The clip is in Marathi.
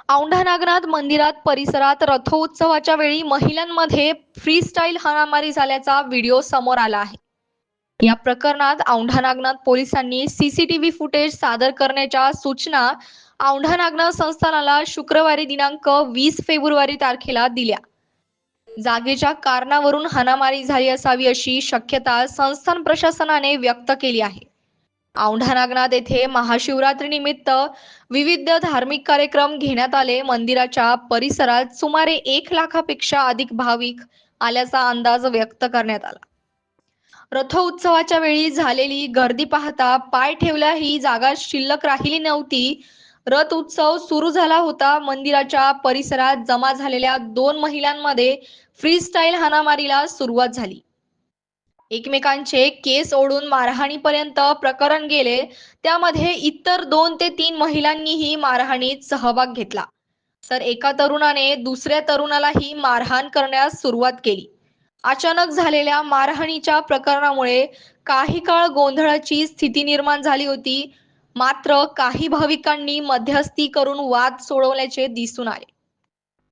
औंढा नागनाथ मंदिरात परिसरात रथोत्सवाच्या वेळी महिलांमध्ये फ्रीस्टाईल हाणामारी झाल्याचा व्हिडिओ समोर आला आहे. या प्रकरणात औंढा नागनाथ पोलिसांनी सीसीटीव्ही फुटेज सादर करण्याच्या सूचना औंढा नागनाथ संस्थानाला शुक्रवारी दिनांक 20 फेब्रुवारी तारखेला दिल्या. जागेच्या कारणावरून हाणामारी झाली असावी अशी शक्यता संस्थान प्रशासनाने व्यक्त केली आहे. औंढा नागनाथ येथे महाशिवरात्री निमित्त विविध धार्मिक कार्यक्रम घेण्यात आले. मंदिराच्या परिसरात सुमारे 1 लाखापेक्षा अधिक भाविक आल्याचा अंदाज व्यक्त करण्यात आला. रथोत्सवाच्या वेळी झालेली गर्दी पाहता पाय ठेवल्या ही जागा शिल्लक राहिली नव्हती. रथ उत्सव सुरू झाला होता. मंदिराच्या परिसरात जमा झालेल्या दोन महिलांमध्ये फ्रीस्टाईल हाणामारीला सुरुवात झाली. एकमेकांचे केस ओढून मारहाणीपर्यंत प्रकरण गेले. त्यामध्ये इतर 2 ते 3 महिलांनीही मारहाणीत सहभाग घेतला. तर एका तरुणाने दुसऱ्या तरुणालाही मारहाण करण्यास सुरुवात केली. अचानक झालेल्या मारहाणीच्या प्रकरणामुळे काही काळ गोंधळाची स्थिती निर्माण झाली होती. मात्र काही भाविकांनी मध्यस्थी करून वाद सोडवल्याचे दिसून आले.